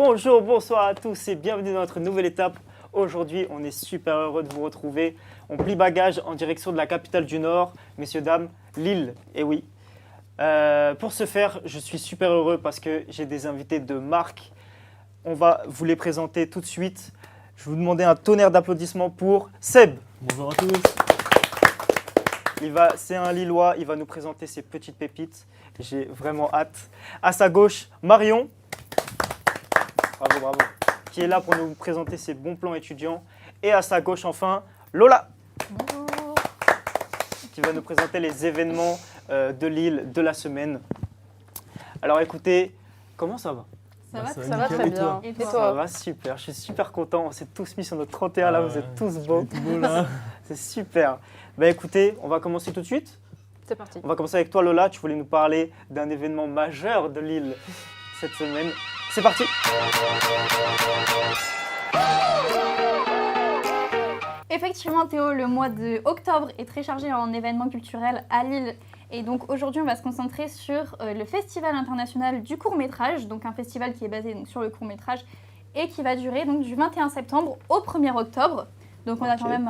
Bonjour, bonsoir à tous et bienvenue dans notre nouvelle étape. Aujourd'hui, on est super heureux de vous retrouver. On plie bagage en direction de la capitale du Nord, messieurs, dames, Lille. Et oui. Pour ce faire, je suis super heureux parce que j'ai des invités de marque. On va vous les présenter tout de suite. Je vais vous demander un tonnerre d'applaudissements pour Seb. Bonjour à tous. C'est un Lillois, il va nous présenter ses petites pépites. J'ai vraiment hâte. À sa gauche, Marion. Bravo, bravo. Qui est là pour nous présenter ses bons plans étudiants. Et à sa gauche, enfin, Lola. Bonjour. Qui va nous présenter les événements de Lille de la semaine. Alors écoutez, comment ça va? Ça va nickel. très Et bien. toi Et Ça toi? va super, je suis super content. On s'est tous mis sur notre 31 là, vous êtes tous beaux. Tout beau là. C'est super. Ben écoutez, on va commencer tout de suite. C'est parti. On va commencer avec toi Lola, tu voulais nous parler d'un événement majeur de Lille cette semaine. C'est parti. Effectivement Théo, le mois de octobre est très chargé en événements culturels à Lille. Et donc aujourd'hui on va se concentrer sur le Festival international du court-métrage, donc un festival qui est basé donc, sur le court-métrage et qui va durer donc, du 21 septembre au 1er octobre. Donc on a quand même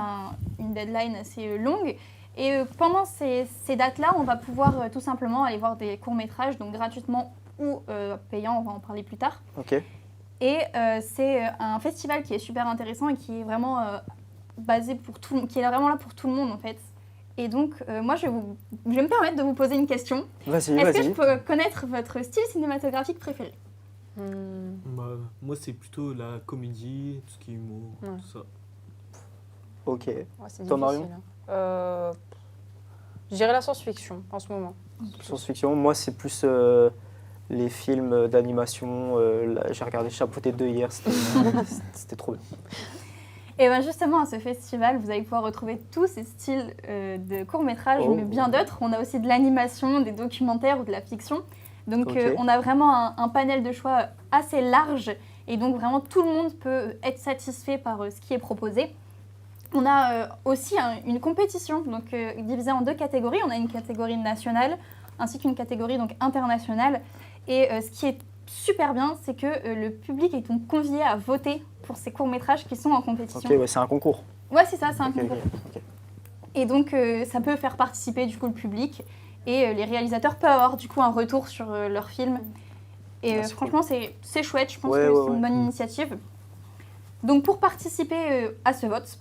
une deadline assez longue. Et pendant ces dates-là, on va pouvoir tout simplement aller voir des courts-métrages, donc gratuitement ou payant, on va en parler plus tard. Ok. Et c'est un festival qui est super intéressant et qui est vraiment basé pour tout, qui est vraiment là pour tout le monde en fait. Et donc moi je vais me permettre de vous poser une question. Vas-y, Est-ce que je vas-y. peux connaître votre style cinématographique préféré? Bah, moi, c'est plutôt la comédie, tout ce qui est humour, Ouais. tout ça. Ok. Ouais, c'est Toi, difficile, Marion? hein. Je dirais la science-fiction en ce moment. Science-fiction, moi c'est plus les films d'animation. J'ai regardé Chapeauté 2 hier, c'était trop bien. Et bien justement à ce festival, vous allez pouvoir retrouver tous ces styles de courts-métrages, Oh. mais bien d'autres. On a aussi de l'animation, des documentaires ou de la fiction. Donc Ok. on a vraiment un panel de choix assez large et donc vraiment tout le monde peut être satisfait par ce qui est proposé. On a aussi une compétition donc, divisée en deux catégories. On a une catégorie nationale ainsi qu'une catégorie donc, internationale. Et ce qui est super bien, c'est que le public est donc convié à voter pour ces courts-métrages qui sont en compétition. Ok, ouais, c'est un concours. Ouais, c'est ça, c'est un Ok, concours. ok. Et donc, ça peut faire participer du coup le public et les réalisateurs peuvent avoir du coup un retour sur leur film. Et Ah, c'est franchement, c'est chouette, je pense Ouais, que ouais, c'est une ouais. bonne initiative. Donc, pour participer à ce vote,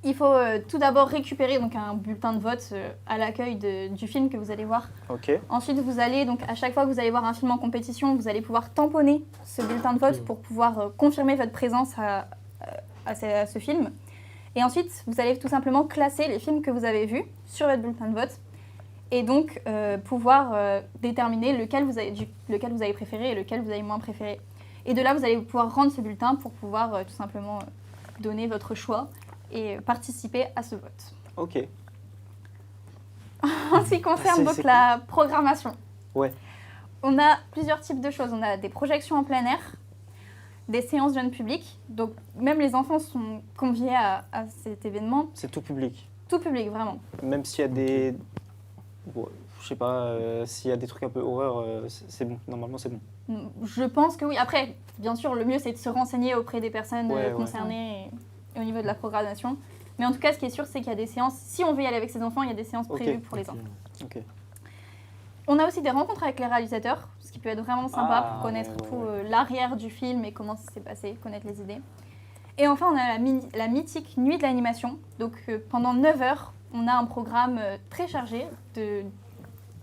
il faut tout d'abord récupérer donc, un bulletin de vote à l'accueil du film que vous allez voir. Ok. Ensuite, vous allez, donc à chaque fois que vous allez voir un film en compétition, vous allez pouvoir tamponner ce bulletin de vote pour pouvoir confirmer votre présence à ce film. Et ensuite, vous allez tout simplement classer les films que vous avez vus sur votre bulletin de vote et donc pouvoir déterminer lequel vous avez préféré et lequel vous avez moins préféré. Et de là, vous allez pouvoir rendre ce bulletin pour pouvoir tout simplement donner votre choix et participer à ce vote. Ok. En ce qui concerne donc c'est la programmation, Ouais. on a plusieurs types de choses. On a des projections en plein air, des séances jeunes publics. Donc même les enfants sont conviés à cet événement. C'est tout public. Tout public, vraiment. Même s'il y a des. Bon, je sais pas, s'il y a des trucs un peu horreur, c'est bon. Normalement, c'est bon. Je pense que oui. Après, bien sûr, le mieux c'est de se renseigner auprès des personnes Ouais, ouais. concernées et au niveau de la programmation. Mais en tout cas, ce qui est sûr, c'est qu'il y a des séances. Si on veut y aller avec ses enfants, il y a des séances Ok. prévues pour les enfants. Ok. On a aussi des rencontres avec les réalisateurs, ce qui peut être vraiment sympa Ah, pour connaître ouais, tout ouais. l'arrière du film et comment ça s'est passé, connaître les idées. Et enfin, on a la mythique nuit de l'animation. Donc pendant 9 heures, on a un programme très chargé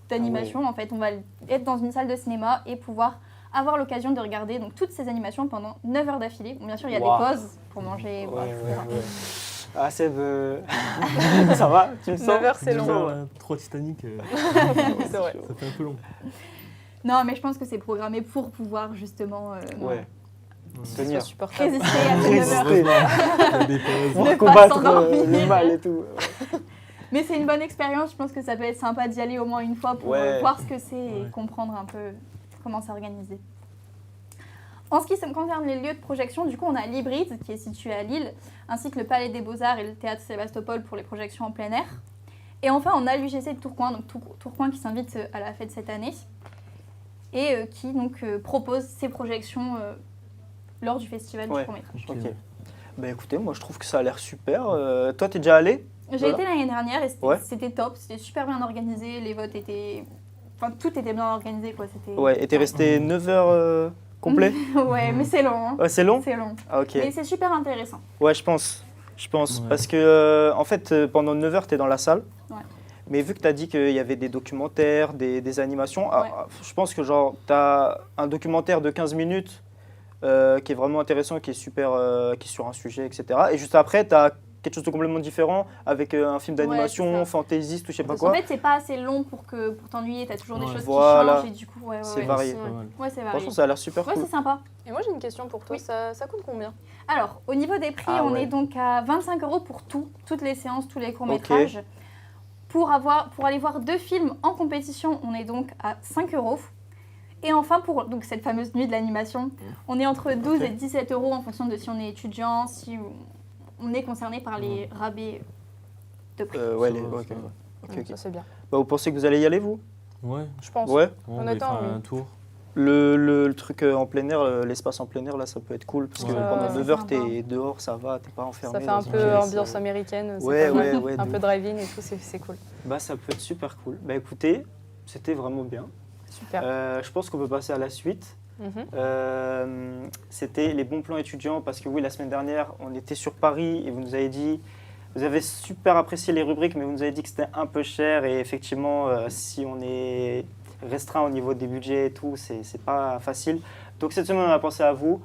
d'animation. En fait, on va être dans une salle de cinéma et pouvoir avoir l'occasion de regarder donc, toutes ces animations pendant 9 heures d'affilée. Bon, bien sûr, il y a Waouh. des pauses pour manger, boire, Ouais, etc. ouais. Ah, Seb, ça va? Tu me sens? 9 heures, c'est Déjà, long. là, 3 Titanic, C'est vrai. ça fait un peu long. Non, mais je pense que c'est programmé pour pouvoir justement Ouais. C'est Tenir. supportable. résister à ces 9 heures. Résister. Il y a des pauses. Ne Pour pas combattre s'endormir. le mal et tout. Mais c'est une bonne expérience, je pense que ça peut être sympa d'y aller au moins une fois pour Ouais. voir ce que c'est et Ouais. comprendre un peu comment c'est organisé. En ce qui concerne les lieux de projection, du coup, on a l'Hybride qui est situé à Lille, ainsi que le Palais des Beaux-Arts et le Théâtre Sébastopol pour les projections en plein air. Et enfin, on a l'UGC de Tourcoing, donc Tourcoing qui s'invite à la fête cette année et qui donc propose ses projections lors du festival Ouais. du court-métrage. Ok. Bah écoutez, moi je trouve que ça a l'air super. Toi, t'es déjà allé? J'ai Voilà. été l'année dernière et Ouais. c'était top, c'était super bien organisé, les votes étaient... Enfin, tout était bien organisé, quoi. C'était... Ouais, et t'es resté 9 heures complet? Ouais, mais c'est long. Hein. Ouais, c'est long? C'est long. Ah, ok. Mais c'est super intéressant. Ouais, je pense. Ouais. Parce que, en fait, pendant 9 heures, t'es dans la salle. Ouais. Mais vu que t'as dit qu'il y avait des documentaires, des animations, Ouais. je pense que genre, t'as un documentaire de 15 minutes qui est vraiment intéressant, qui est super, qui est sur un sujet, etc. Et juste après, t'as quelque chose de complètement différent avec un film d'animation, c'est ça. fantaisiste ou je sais pas Parce qu'en quoi. fait, c'est pas assez long pour t'ennuyer, t'as toujours des Ouais. choses Voilà. qui changent et du coup, C'est varié. Pas mal. Ouais, c'est varié. Franchement, ça a l'air super Ouais, cool. c'est sympa. Et moi j'ai une question pour toi, Oui. ça coûte combien? Alors, au niveau des prix, Ah on ouais. est donc à 25 € pour toutes les séances, tous les courts-métrages. Pour aller voir 2 films en compétition, on est donc à 5 €. Et enfin, pour donc, cette fameuse nuit de l'animation, on est entre 12 et 17 € en fonction de si on est étudiant, si on est concerné par les rabais de prix. Ouais, Ça les... va, ok. ça va. Ok, ok. Ça c'est bien. Bah, vous pensez que vous allez y aller, vous? Ouais. Je pense. Ouais. On va y Honnêtement, faire oui. un tour. Le truc en plein air, l'espace en plein air, là, ça peut être cool. Parce que Ouais. pendant Ouais, 9 c'est heures, sympa. t'es dehors, ça va, t'es pas enfermé. Ça fait un dans peu pièce, ambiance américaine, c'est Ouais, pas mal. ouais, ouais. Un de peu ouf. drive-in et tout, c'est cool. Bah, ça peut être super cool. Bah, écoutez, c'était vraiment bien. Super. Je pense qu'on peut passer à la suite. Mhm. C'était les bons plans étudiants. Parce que oui, la semaine dernière, on était sur Paris et vous nous avez dit. Vous avez super apprécié les rubriques, mais vous nous avez dit que c'était un peu cher. Et effectivement, si on est restreint au niveau des budgets et tout, c'est pas facile. Donc cette semaine, on a pensé à vous.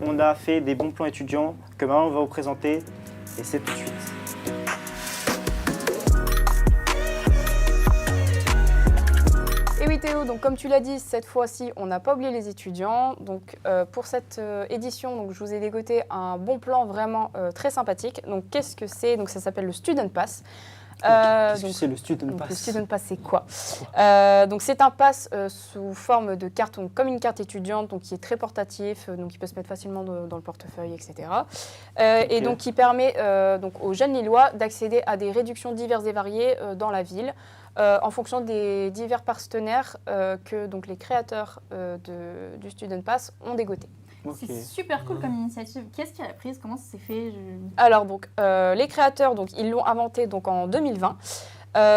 On a fait des bons plans étudiants que maintenant on va vous présenter. Et c'est tout de suite. Et oui Théo, donc comme tu l'as dit, cette fois-ci, on n'a pas oublié les étudiants. Donc pour cette édition, donc, je vous ai dégoté un bon plan vraiment très sympathique. Donc qu'est-ce que c'est? Donc ça s'appelle le Student Pass. Qu'est-ce que Donc, c'est le Student donc, Pass? le Student Pass, c'est quoi? Donc c'est un pass sous forme de carte, donc, comme une carte étudiante, donc qui est très portatif, donc qui peut se mettre facilement dans le portefeuille, etc. Et Ok. donc qui permet donc aux jeunes Lillois d'accéder à des réductions diverses et variées dans la ville, en fonction des divers partenaires que donc les créateurs du Student Pass ont dégoté. Ok. C'est super cool comme initiative. Qu'est-ce qui a prise? Comment ça s'est fait? Alors donc les créateurs donc ils l'ont inventé donc en 2020.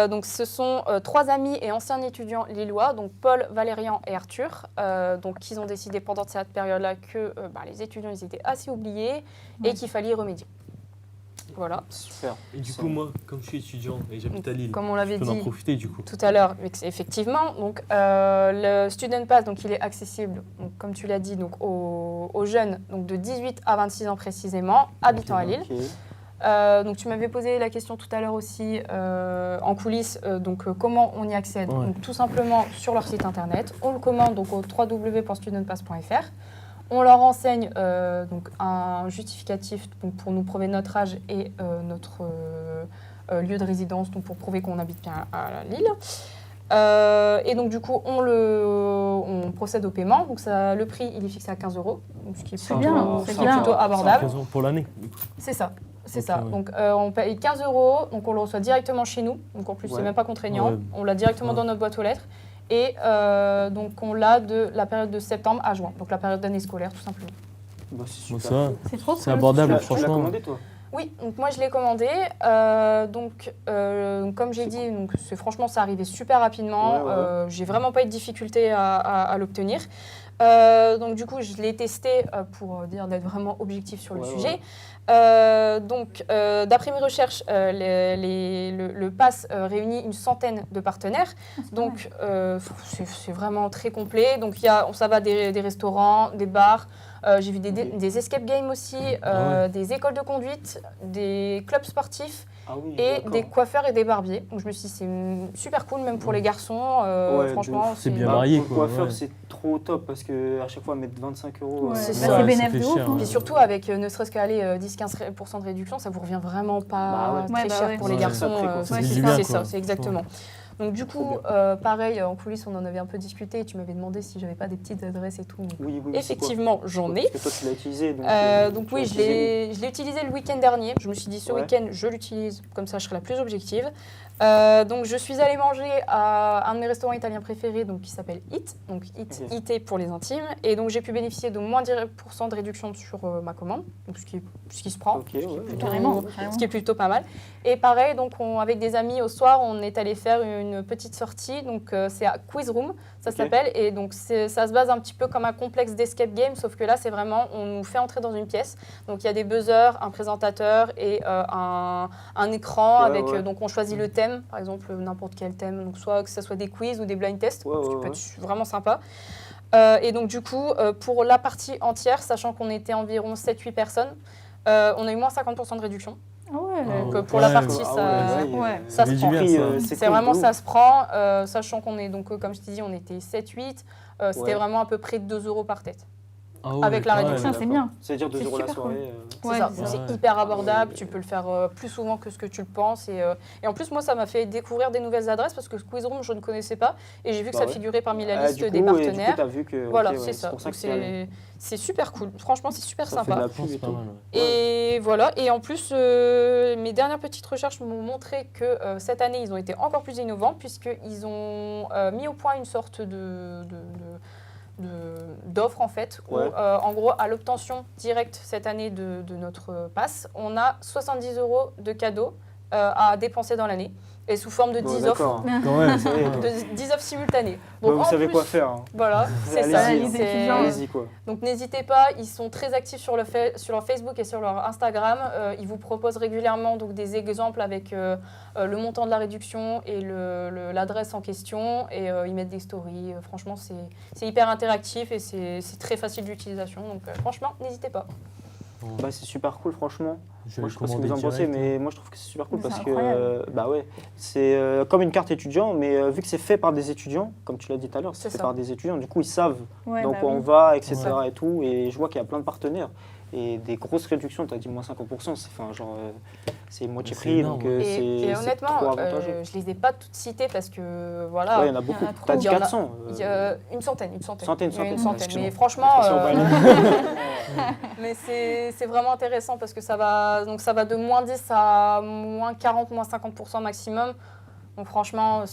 Donc ce sont 3 amis et anciens étudiants lillois, donc Paul, Valérian et Arthur. Donc ils ont décidé pendant cette période-là que les étudiants ils étaient assez oubliés et Ouais. qu'il fallait y remédier. Voilà. Super. Et du Ça- coup, moi, comme je suis étudiant et j'habite à Lille, Comme on l'avait je peux en dit profiter du coup. tout à l'heure, effectivement, donc le Student Pass, donc il est accessible, donc, comme tu l'as dit, donc aux jeunes, donc de 18 à 26 ans précisément, habitant à Lille. Ok. Donc tu m'avais posé la question tout à l'heure aussi en coulisses, comment on y accède? Ouais. Donc, tout simplement sur leur site internet. On le commande donc au www.studentpass.fr. On leur enseigne donc un justificatif donc, pour nous prouver notre âge et notre lieu de résidence, donc pour prouver qu'on habite bien à Lille. Et donc du coup, on procède au paiement. Donc le prix, il est fixé à 15 €, donc ce qui est C'est plutôt, bien, ce c'est qui est bien. plutôt abordable. 15 € pour l'année. du coup. C'est ça. C'est Ok, ça. ouais. Donc on paye 15 €, donc on le reçoit directement chez nous. Donc en plus, Ouais. c'est même pas contraignant. Ouais. On l'a directement Ouais. dans notre boîte aux lettres. Et donc on l'a de la période de septembre à juin, donc la période d'année scolaire tout simplement. Bah, c'est Bon, super. ça, C'est trop c'est cool. abordable, Tu l'as franchement. commandé, toi? Oui, donc moi je l'ai commandé. Comme j'ai dit, donc franchement ça arrivait super rapidement. Ouais, ouais. J'ai vraiment pas eu de difficulté à l'obtenir. Donc du coup je l'ai testé pour dire d'être vraiment objectif sur le Ouais, sujet. D'après mes recherches, le pass réunit une centaine de partenaires. Donc c'est vraiment très complet. Donc ça va des restaurants, des bars. J'ai vu des escape games aussi, des écoles de conduite, des clubs sportifs Ah oui, et d'accord. des coiffeurs et des barbiers. Donc je me suis dit c'est super cool même pour les garçons. Ouais, franchement, c'est bien Bah, varié, pour le quoi, coiffeur, ouais. c'est trop top parce qu'à chaque fois, mettre 25 €. Ouais. C'est Bah, ça. c'est Ouais, bénéf ça fait de ouf. cher, Hein. ouais. Puis surtout avec ne serait-ce qu'aller 10-15% de réduction, ça vous revient vraiment pas Bah ouais. très Ouais, bah cher ouais. pour les Ouais, garçons. ça fait, quoi. C'est Ouais, c'est c'est du bien, ça, quoi. c'est exactement. Donc du Trop coup, pareil, en coulisses, on en avait un peu discuté. Tu m'avais demandé si j'avais pas des petites adresses et tout. Donc, Oui, oui, oui, c'est quoi? effectivement, j'en ai. Parce que toi, tu l'as utilisé. Donc tu oui, l'as je utilisé. l'ai utilisé le week-end dernier. Je me suis dit ce Ouais. week-end, je l'utilise, comme ça je serai la plus objective. Donc je suis allée manger à un de mes restaurants italiens préférés donc, qui s'appelle Hit, donc Hit, Ok. IT pour les intimes. Et donc j'ai pu bénéficier de moins 10% de réduction sur ma commande, donc ce qui se prend. Ok, ouais. Plutôt- Carrément. Ce qui est plutôt pas mal. Et pareil, donc avec des amis au soir, on est allé faire une petite sortie. Donc c'est à Quiz Room, ça Ok. s'appelle. Et donc ça se base un petit peu comme un complexe d'escape game, sauf que là c'est vraiment, on nous fait entrer dans une pièce. Donc il y a des buzzers, un présentateur et un écran Ouais, avec. ouais. Donc on choisit le thème, par exemple n'importe quel thème. Donc soit que ce soit des quiz ou des blind tests, Ouais, ce qui ouais, peut ouais. être vraiment sympa. Et donc du coup, pour la partie entière, sachant qu'on était environ 7-8 personnes, on a eu moins 50% de réduction. Ah ouais. Donc pour la Ouais, partie, ouais. ça, Ouais. ça se dit prend. bien, Prix, ça. c'est C'est cool, vraiment, de ça ouf. se prend, sachant qu'on est, donc comme je t'ai dit, on était 7-8, c'était Ouais. vraiment à peu près 2 € par tête. Ah ouais, Avec la quand même. réduction. Ça, c'est bien. C'est-à-dire 2 C'est € la super soirée. C'est Ouais, ça, c'est c'est ça. hyper abordable, Ouais. tu peux le faire plus souvent que ce que tu le penses. Et en plus, moi, ça m'a fait découvrir des nouvelles adresses parce que Quiz Room, je ne connaissais pas. Et j'ai vu que Bah ça ouais. figurait parmi la Ah, liste du coup, des et du coup, partenaires. t'as vu que. Voilà, ok, ouais, c'est ça. pour ça Donc que t'es allé. c'est super cool. Franchement, c'est super Ça fait de sympa. la Franchement, pub et c'est pas tout. mal, ouais. Et voilà, et en plus, mes dernières petites recherches m'ont montré que cette année, ils ont été encore plus innovants puisqu'ils ont mis au point une sorte d'offre en fait, où Ouais. en gros, à l'obtention directe cette année de notre pass, on a 70 € de cadeaux à dépenser dans l'année, et sous forme de Bon, 10 offres. d'accord. Quand même, Ça y est, ouais. De 10 offres simultanées. Bah, vous en savez plus, quoi faire. Hein. Voilà, c'est Allez-y, ça. hein. les c'est- étudiants. Allez-y, quoi. Donc n'hésitez pas, ils sont très actifs sur leur Facebook et sur leur Instagram. Ils vous proposent régulièrement donc, des exemples avec le montant de la réduction et l'adresse en question. Et ils mettent des stories. Franchement, c'est hyper interactif et c'est très facile d'utilisation. Donc franchement, n'hésitez pas. Bah, c'est super cool, franchement. Je Moi, vais je sais pas ce que commander vous en pensez, direct, mais moi, je trouve que c'est super cool C'est parce que, incroyable. bah ouais, c'est comme une carte étudiant, mais vu que c'est fait par des étudiants, comme tu l'as dit tout à l'heure, c'est C'est fait ça. par des étudiants, du coup, ils savent Ouais, donc bah on oui. va, etc. Ouais. et tout, et je vois qu'il y a plein de partenaires et des grosses réductions. Tu as dit moins 50%, c'est enfin, genre, c'est moitié C'est prix, énorme, donc ouais. Et c'est honnêtement, trop avantageux. je ne les ai pas toutes citées parce que voilà. Ouais, il y en a beaucoup. trop. T'as dit Il y en a- 400. Il y a une centaine. Centaine, Il y a une centaine, centaine. excuse-moi. Mais franchement, Je sais mais c'est vraiment intéressant parce que ça va de moins 10 à moins 40, moins 50% maximum. Donc franchement, que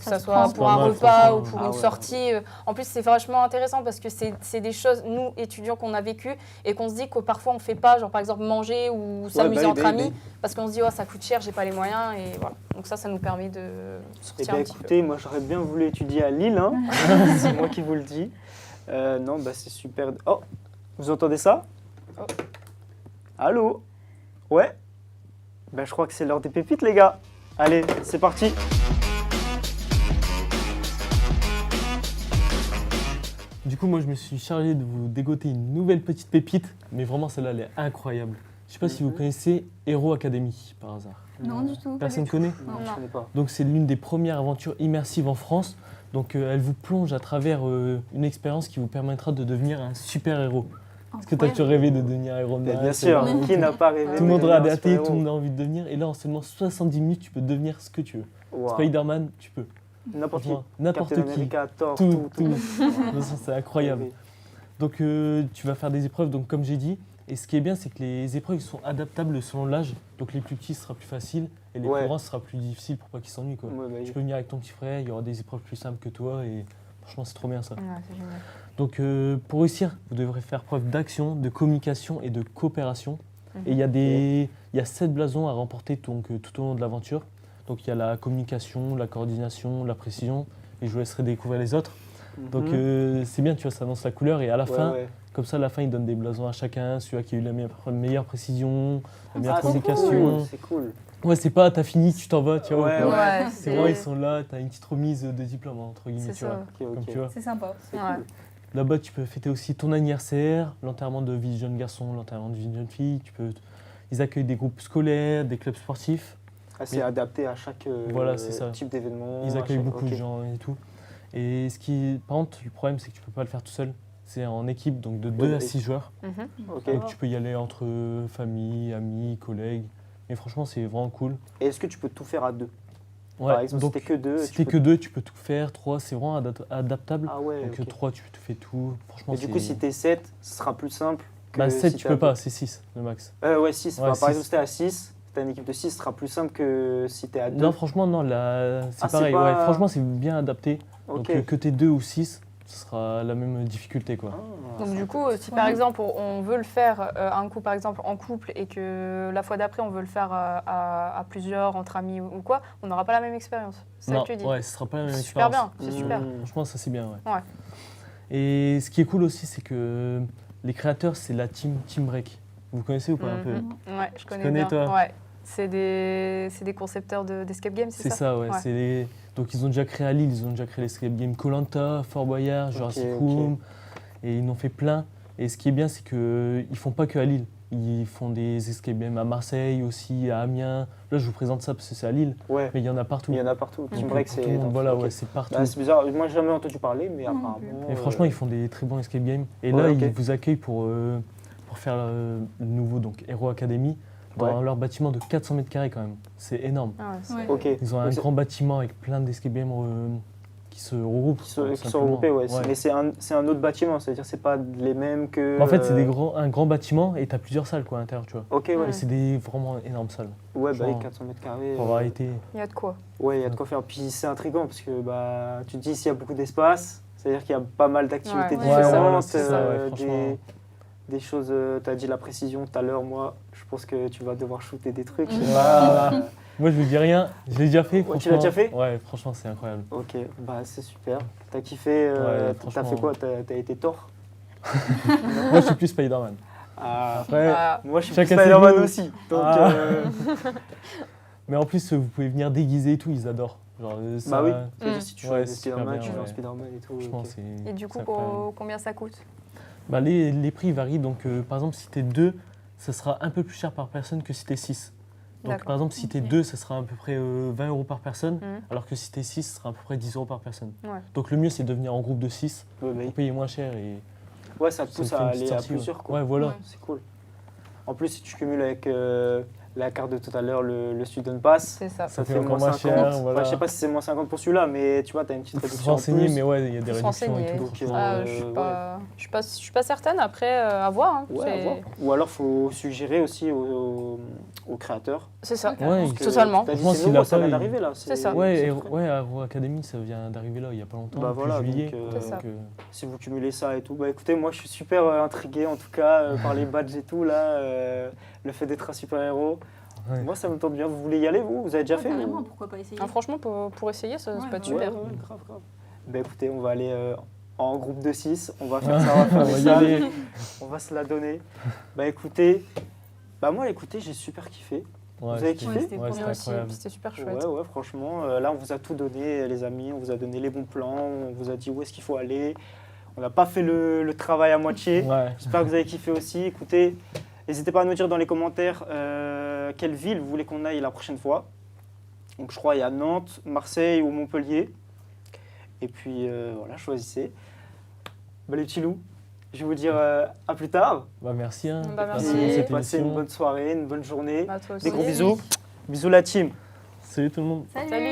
Ça ça se soit prend. pour Pas un mal, repas franchement. ou pour Ah une ouais. sortie. En plus, c'est vachement intéressant parce que c'est des choses, nous, étudiants, qu'on a vécu et qu'on se dit que parfois on ne fait pas, genre par exemple manger ou s'amuser bah, entre bah, amis, bah. parce qu'on se dit, oh, ça coûte cher, j'ai pas les moyens. Et voilà. Donc ça nous permet de Eh sortir bien, un petit peu. écoutez, moi j'aurais bien voulu étudier à Lille, hein. C'est moi qui vous le dis. Non, bah c'est super. Oh, vous entendez ça? Oh. Allô? Ouais? Bah je crois que c'est l'heure des pépites, les gars. Allez, c'est parti. Du coup, moi, je me suis chargé de vous dégoter une nouvelle petite pépite, mais vraiment, celle-là, elle est incroyable. Je sais pas si vous connaissez Hero Academy, par hasard. Non, du tout. pas Personne du tout. connaît? Non, je connais pas. Donc, c'est l'une des premières aventures immersives en France. Donc, elle vous plonge à travers une expérience qui vous permettra de devenir un super-héros. Est-ce que tu as toujours rêvé de devenir Iron Bah, Man? bien sûr, Tout qui n'a pas rêvé? le monde de aura devenir un daté, tout le super-héros? monde a envie de devenir. Et là, en seulement 70 minutes, tu peux devenir ce que tu veux. Waouh. Spider-Man, tu peux. N'importe qui. Franchement, n'importe Captain qui. America, Thor, Tout, tout. Non, ça, c'est incroyable. Donc tu vas faire des épreuves, donc comme j'ai dit. Et ce qui est bien, c'est que les épreuves sont adaptables selon l'âge. Donc les plus petits, ce sera plus facile. Et les Ouais. plus grands, ce sera plus difficile pour pas qu'ils s'ennuient, quoi. Ouais, bah, Tu peux venir avec ton petit frère, il y aura des épreuves plus simples que toi. Et franchement, c'est trop bien ça. Ouais, c'est génial. Donc pour réussir, vous devrez faire preuve d'action, de communication et de coopération. Et il y a 7 blasons à remporter donc, tout au long de l'aventure. Donc il y a la communication, la coordination, la précision. Et je vous laisserai découvrir les autres. Donc c'est bien, tu vois, ça annonce la couleur. Et à la fin, ouais. comme ça, à la fin, il donne des blasons à chacun. Celui qui a eu la meilleure précision, la meilleure Ah, c'est communication. cool, c'est cool. Ouais, c'est pas t'as fini, tu t'en vas, tu vois. Ouais, quoi. ouais. C'est vraiment, ils sont là, t'as une petite remise de diplôme, entre guillemets, C'est tu vois. ça. Ok, Comme ok. tu vois. C'est sympa. C'est Ouais. cool. Là-bas, tu peux fêter aussi ton anniversaire, l'enterrement de vie de jeune garçon, l'enterrement de vie de jeune fille. Ils accueillent des groupes scolaires, des clubs sportifs. Ah, c'est Mais- adapté à chaque Voilà, c'est ça. type d'événement. Ils à accueillent chaque- beaucoup ok. de gens et tout. Et par contre, le problème, c'est que tu peux pas le faire tout seul. C'est en équipe, donc de 2 bah à oui. 6 joueurs. Mhm. Ok. Donc tu peux y aller entre famille, amis, collègues. Mais franchement, c'est vraiment cool. Et est-ce que tu peux tout faire à deux? Ouais, Par exemple, donc, si t'es que deux. si tu t'es peux- que 2, tu peux tout faire. 3, c'est vraiment adaptable. Ah ouais. Donc ok. 3, tu fais tout. Franchement, Mais du coup, si t'es 7, ce sera plus simple que. Bah, 7, si tu t'es peux à pas, deux. c'est 6 le max. Ouais, 6. Ouais, Par six. exemple, si t'es à 6, tu as une équipe de 6, ce sera plus simple que si tu es à 2. Non, franchement, non, là, c'est Ah, c'est pareil. pas- Ouais, franchement, c'est bien adapté. Ok. Donc, que tu 2 ou 6, ce sera la même difficulté, quoi. Ah, Donc c'est du coup, si par exemple on veut le faire un coup par exemple en couple et que la fois d'après on veut le faire à plusieurs, entre amis ou quoi, on n'aura pas la même expérience. C'est ça Non, que tu dis. ouais, ce sera pas la même C'est super expérience. bien, c'est Mmh. super. Franchement, ça, c'est bien, ouais. Ouais. Et ce qui est cool aussi, c'est que les créateurs, c'est la team Break. Vous connaissez ou pas un peu Ouais, je connais connais, bien. toi Ouais. C'est des concepteurs d'escape game, C'est c'est ça, ouais. Ouais. Donc, ils ont déjà créé à Lille, ils ont déjà créé l'escape game Koh-Lanta, Fort Boyard, Jurassic ok. Room, et ils en ont fait plein. Et ce qui est bien, c'est qu'ils font pas que à Lille. Ils font des escape games à Marseille aussi, à Amiens. Là, je vous présente ça parce que c'est à Lille, Ouais, mais il y en a partout. il y en a partout. Donc, Team Break, pour c'est. tout le monde, dans- voilà, ok. ouais, c'est partout. Bah, c'est bizarre, moi j'ai jamais entendu parler, mais Non apparemment. plus. Et franchement, ils font des très bons escape games. Et Ouais, là, ok. ils vous accueillent pour faire le nouveau donc, Hero Academy dans Ouais. leur bâtiment de 400 mètres carrés quand même. C'est énorme. Ah ouais, c'est- Ouais. Ok. Ils ont un Donc, c'est- grand bâtiment avec plein d'escape games qui se regroupent. Qui sont simplement. regroupés, ouais. Ouais. Mais c'est un autre bâtiment, c'est-à-dire c'est pas les mêmes que. Mais en fait, c'est un grand bâtiment et tu as plusieurs salles quoi, à l'intérieur, tu vois. Ok, ouais. Ouais. Et c'est des vraiment énormes salles. Ouais, bah, Genre, 400 mètres carrés. Pour avoir été. Il y a de quoi. Ouais, il y a de quoi faire. Puis c'est intriguant parce que bah, tu te dis s'il y a beaucoup d'espace, c'est-à-dire qu'il y a pas mal d'activités Ouais. Ouais, différentes, voilà, c'est ça, ouais, franchement. des choses. Tu as dit la précision tout à l'heure, moi, je pense que tu vas devoir shooter des trucs. je sais Mhm. pas. Moi, je vous dis rien. Je l'ai déjà fait. Ouais, tu l'as déjà fait Ouais, franchement, c'est incroyable. Ok, bah c'est super. T'as kiffé, Ouais, t'as franchement. fait quoi? T'as été Thor? Moi, je suis plus Spider-Man. Ah, Après, Bah, moi je suis chacun plus ses Spider-Man goûts. aussi. Donc, Ah. mais en plus, vous pouvez venir déguiser et tout, ils adorent. Genre, ça, bah oui, Mm. c'est-à-dire si tu Ouais, fais c'est super Spider-Man, bien, tu fais un ouais. Spider-Man et tout. Franchement, ok. c'est. Et du coup, c'est incroyable. combien ça coûte? Bah, les prix varient. Donc, par exemple, si tu es 2, ça sera un peu plus cher par personne que si tu es 6. Donc, D'accord. par exemple, si tu es Ok. 2, ça sera à peu près 20 € par personne, Mhm. alors que si tu es 6, ça sera à peu près 10 € par personne. Ouais. Donc, le mieux, c'est de venir en groupe de 6 Ouais, bah, pour payer moins cher. Et ouais, ça te ça pousse fait à une aller petite à sortie, plusieurs. Quoi. Ouais, voilà. Ouais. C'est cool. En plus, si tu cumules avec la carte de tout à l'heure, le Student Pass, C'est ça. ça fait fait encore moins moins 50. cher, Enfin, voilà. je sais pas si c'est moins 50 pour celui-là, mais tu vois, tu as une petite Il faut se réduction en renseigner, plus. mais ouais, il y a des Faut se réductions et renseigner. tout. Donc, franchement. Ah, je suis pas certaine. Après, à voir. Hein. Ouais, à C'est- voir. Ou alors, faut suggérer aussi aux créateurs. C'est ça. Ouais, Parce que Totalement. t'as dit, Franchement, c'est s'il nouveau, a ça pas, vient il- d'arriver là. C'est ça. Ouais, c'est et, frais. ouais, Hero Academy, ça vient d'arriver là, il n'y a pas longtemps, Bah depuis voilà, juillet. donc, C'est ça. Donc, si vous cumulez ça et tout, bah écoutez, moi je suis super intrigué en tout cas par les badges et tout là, le fait d'être un super-héros. ouais. Moi ça me tente bien. Vous voulez y aller vous? Vous avez déjà Ouais, fait carrément, vous? pourquoi pas essayer? Ah, franchement, pour essayer, ça Ouais, peut être ouais. super. Ouais, grave, grave. Bah écoutez, on va aller en groupe de 6, on va faire ça, on va faire On des va y salles, aller. on va se la donner. Bah écoutez, moi écoutez, j'ai super kiffé. Ouais, avez c'était- kiffé c'était Ouais, trop c'était Moi aussi, incroyable. c'était super Ouais, chouette. ouais, franchement, là on vous a tout donné les amis, on vous a donné les bons plans, on vous a dit où est-ce qu'il faut aller. On n'a pas fait le travail à moitié. Ouais. J'espère que vous avez kiffé aussi. Écoutez, n'hésitez pas à nous dire dans les commentaires quelle ville vous voulez qu'on aille la prochaine fois. Donc je crois il y a Nantes, Marseille ou Montpellier. Et puis voilà, choisissez. Bah, les petits loups, je vais vous dire à plus tard. Bah, merci. Hein, Bah, d'être merci. passé dans cette Passez une émission. bonne soirée, une bonne journée. Bah, toi aussi. Des gros bisous. Bisous la team. Salut tout le monde. Salut. Salut.